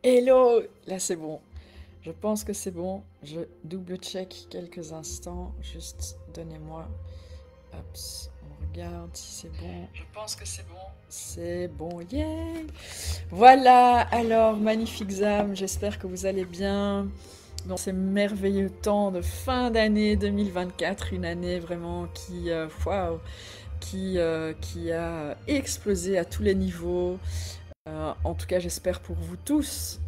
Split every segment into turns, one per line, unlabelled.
Hello! Là, c'est bon. Je pense que c'est bon. Je double-check quelques instants. Juste donnez-moi. Hop, on regarde si c'est bon. Je pense que c'est bon. C'est bon, yeah! Voilà, alors, magnifique âme. J'espère que vous allez bien dans ces merveilleux temps de fin d'année 2024. Une année vraiment waouh, qui a explosé à tous les niveaux. En tout cas, j'espère pour vous tous.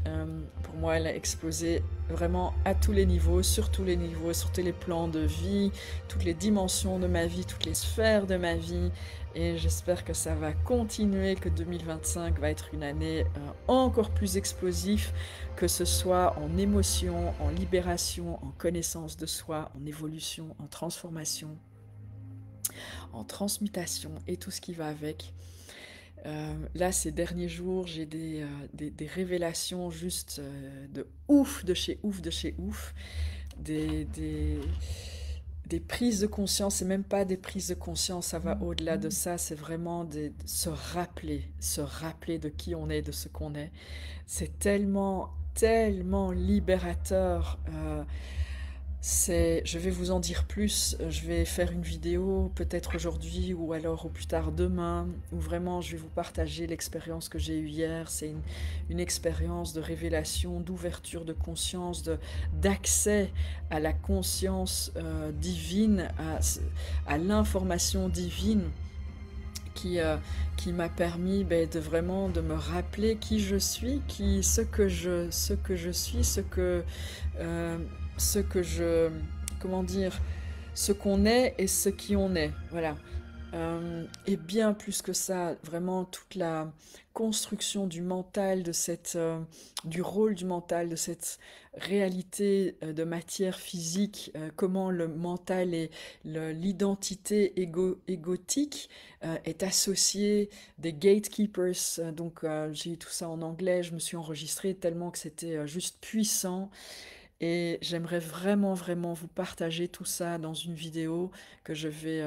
Pour moi, elle a explosé vraiment à tous les niveaux, sur tous les niveaux, sur tous les plans de vie, toutes les dimensions de ma vie, toutes les sphères de ma vie. Et j'espère que ça va continuer, que 2025 va être une année encore plus explosive, que ce soit en émotion, en libération, en connaissance de soi, en évolution, en transformation, en transmutation et tout ce qui va avec. Là, ces derniers jours, j'ai des révélations juste de ouf, de chez ouf, de chez ouf. Des, des, des prises de conscience, et même pas des prises de conscience, ça va au-delà de ça, c'est vraiment se rappeler de qui on est, de ce qu'on est. C'est tellement, tellement libérateur. Je vais vous en dire plus, je vais faire une vidéo peut-être aujourd'hui ou alors au plus tard demain, où vraiment je vais vous partager l'expérience que j'ai eue hier. C'est une expérience de révélation, d'ouverture de conscience, d'accès à la conscience divine, à l'information divine qui, euh, qui m'a permis de vraiment de me rappeler qui je suis, ce que je suis, euh, ce que je, comment dire, ce qu'on est et ce qui on est. Voilà. Et bien plus que ça, vraiment toute la construction du mental, du rôle du mental, de cette réalité de matière physique, comment le mental et l'identité égotique est associée, des gatekeepers. Donc j'ai eu tout ça en anglais, je me suis enregistrée tellement que c'était juste puissant. Et j'aimerais vraiment, vraiment vous partager tout ça dans une vidéo que je vais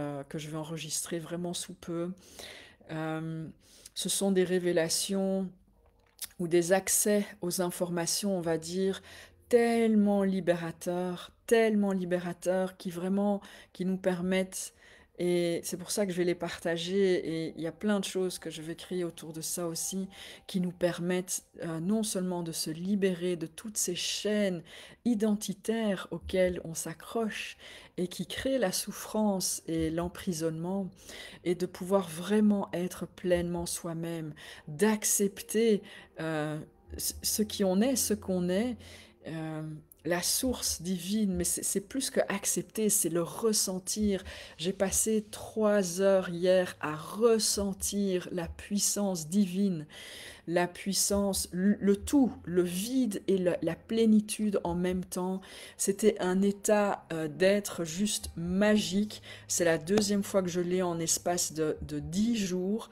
enregistrer vraiment sous peu. Euh, Ce sont des révélations ou des accès aux informations, on va dire, tellement libérateurs, qui nous permettent, et c'est pour ça que je vais les partager, et il y a plein de choses que je vais créer autour de ça aussi, qui nous permettent non seulement de se libérer de toutes ces chaînes identitaires auxquelles on s'accroche, et qui créent la souffrance et l'emprisonnement, et de pouvoir vraiment être pleinement soi-même, d'accepter euh, ce qui on est, ce qu'on est, euh, la source divine, mais c'est plus que accepter, c'est le ressentir. J'ai passé 3 heures hier à ressentir la puissance divine, la puissance, le tout, le vide et la plénitude en même temps. C'était un état d'être juste magique. C'est la deuxième fois que je l'ai en espace de 10 jours.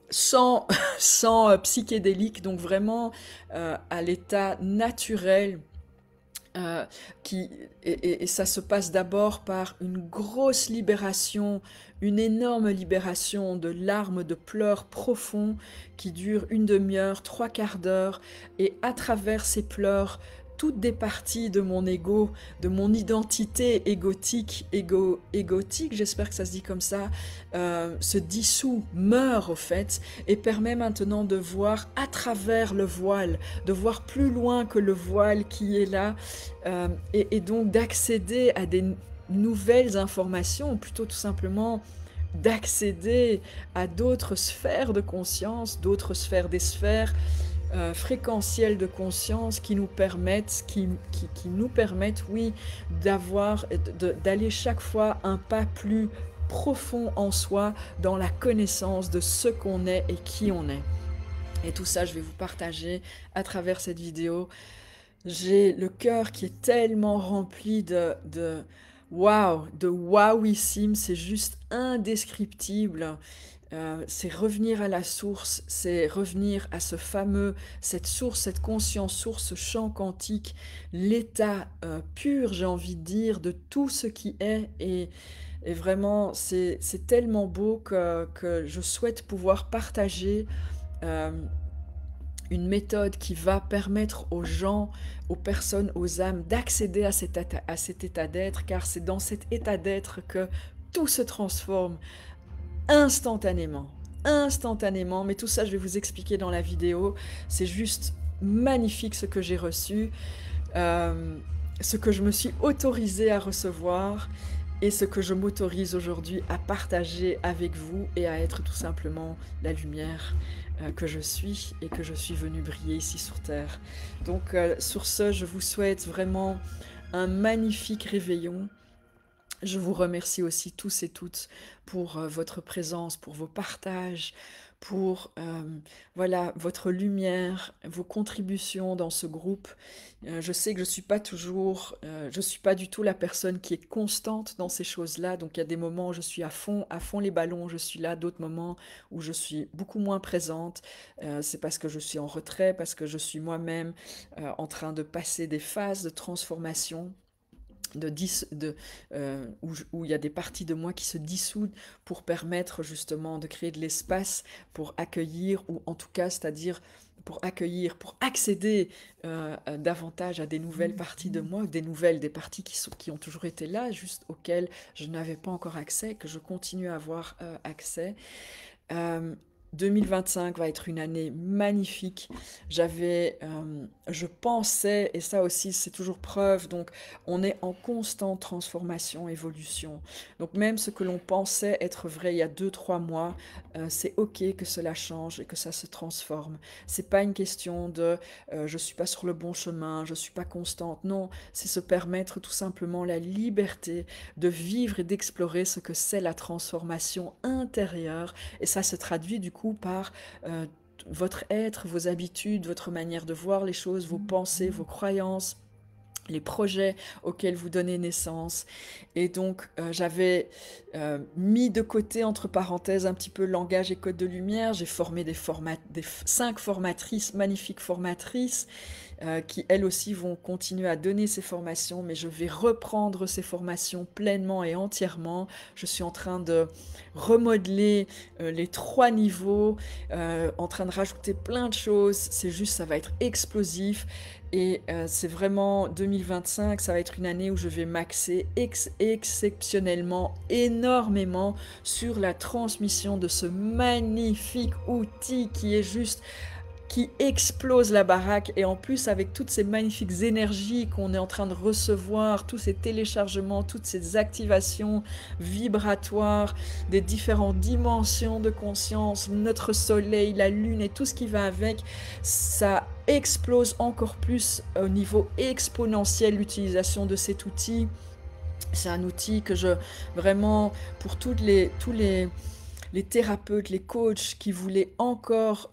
Sans, sans psychédélique, donc vraiment à l'état naturel euh, qui, et ça se passe d'abord par une grosse libération, une énorme libération de larmes, de pleurs profonds qui durent une demi-heure, trois quarts d'heure, et à travers ces pleurs, toutes des parties de mon ego, de mon identité égotique, j'espère que ça se dit comme ça, se dissout, meurt au fait, et permet maintenant de voir à travers le voile, de voir plus loin que le voile qui est là, et donc d'accéder à des nouvelles informations, ou plutôt tout simplement d'accéder à d'autres sphères de conscience, d'autres sphères des sphères fréquentielles de conscience qui nous permettent, oui, d'aller chaque fois un pas plus profond en soi dans la connaissance de ce qu'on est et qui on est. Et tout ça, je vais vous partager à travers cette vidéo. J'ai le cœur qui est tellement rempli de wowissime, c'est juste indescriptible. C'est revenir à la source, c'est revenir à cette source, cette conscience source, ce champ quantique, l'état pur, j'ai envie de dire, de tout ce qui est. Et vraiment, c'est tellement beau que je souhaite pouvoir partager euh, une méthode qui va permettre aux gens, aux personnes, aux âmes d'accéder à cet état d'être, car c'est dans cet état d'être que tout se transforme instantanément. Instantanément, mais tout ça je vais vous expliquer dans la vidéo. C'est juste magnifique ce que j'ai reçu, euh, ce que je me suis autorisée à recevoir et ce que je m'autorise aujourd'hui à partager avec vous et à être tout simplement la lumière que je suis et que je suis venue briller ici sur Terre. Donc sur ce, je vous souhaite vraiment un magnifique réveillon. Je vous remercie aussi tous et toutes pour votre présence, pour vos partages, pour voilà, votre lumière, vos contributions dans ce groupe. Je sais que je suis pas du tout la personne qui est constante dans ces choses-là. Donc il y a des moments où je suis à fond les ballons, je suis là, d'autres moments où je suis beaucoup moins présente. C'est parce que je suis en retrait, parce que je suis moi-même en train de passer des phases de transformation où il y a des parties de moi qui se dissoudent pour permettre justement de créer de l'espace pour accueillir, ou en tout cas, c'est-à-dire pour accueillir, pour accéder davantage à des nouvelles parties de moi, des parties qui ont toujours été là, juste auxquelles je n'avais pas encore accès, que je continue à avoir accès. Euh, 2025 va être une année magnifique. Je pensais, et ça aussi c'est toujours preuve, donc on est en constante transformation, évolution. Donc même ce que l'on pensait être vrai il y a 2, 3 mois, c'est ok que cela change et que ça se transforme. C'est pas une question de je suis pas sur le bon chemin, je suis pas constante. Non, c'est se permettre tout simplement la liberté de vivre et d'explorer ce que c'est la transformation intérieure. Et ça se traduit du coup par votre être, vos habitudes, votre manière de voir les choses, vos pensées, vos croyances, les projets auxquels vous donnez naissance. Et donc, j'avais mis de côté, entre parenthèses, un petit peu langage et code de lumière. J'ai formé des 5 formatrices, magnifiques formatrices, qui elles aussi vont continuer à donner ces formations, mais je vais reprendre ces formations pleinement et entièrement. Je suis en train de remodeler les 3 niveaux, en train de rajouter plein de choses. C'est juste, ça va être explosif. Et c'est vraiment 2025, ça va être une année où je vais m'axer exceptionnellement, énormément sur la transmission de ce magnifique outil qui est juste qui explose la baraque, et en plus avec toutes ces magnifiques énergies qu'on est en train de recevoir, tous ces téléchargements, toutes ces activations vibratoires des différentes dimensions de conscience, notre soleil, la lune et tout ce qui va avec, ça explose encore plus au niveau exponentiel l'utilisation de cet outil. C'est un outil que vraiment, pour les thérapeutes, les coachs qui voulaient encore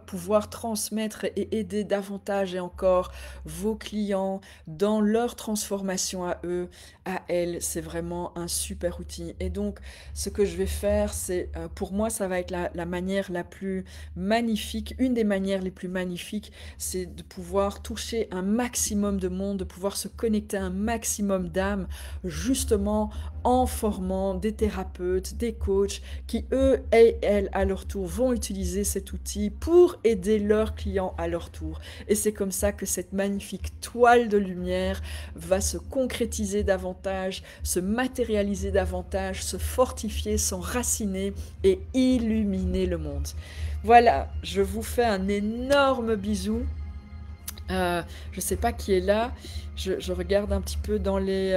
pouvoir transmettre et aider davantage et encore vos clients dans leur transformation à eux, à elles, c'est vraiment un super outil. Et donc, ce que je vais faire, c'est, pour moi, ça va être la manière la plus magnifique, une des manières les plus magnifiques, c'est de pouvoir toucher un maximum de monde, de pouvoir se connecter à un maximum d'âmes, justement en formant des thérapeutes, des coachs qui, eux et elles, à leur tour, vont utiliser cet outil pour aider leurs clients à leur tour. Et c'est comme ça que cette magnifique toile de lumière va se concrétiser davantage, se matérialiser davantage, se fortifier, s'enraciner et illuminer le monde. Voilà, je vous fais un énorme bisou. Je sais pas qui est là. Je regarde un petit peu dans les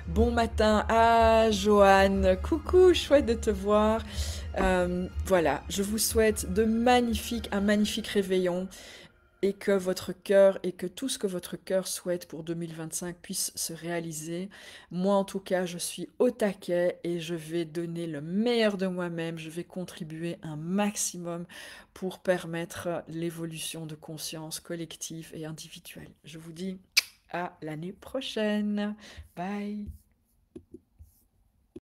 bons matins. Ah, Joanne, coucou, chouette de te voir. Voilà, je vous souhaite un magnifique réveillon, et que votre cœur et que tout ce que votre cœur souhaite pour 2025 puisse se réaliser. Moi, en tout cas, je suis au taquet et je vais donner le meilleur de moi-même. Je vais contribuer un maximum pour permettre l'évolution de conscience collective et individuelle. Je vous dis à l'année prochaine. Bye.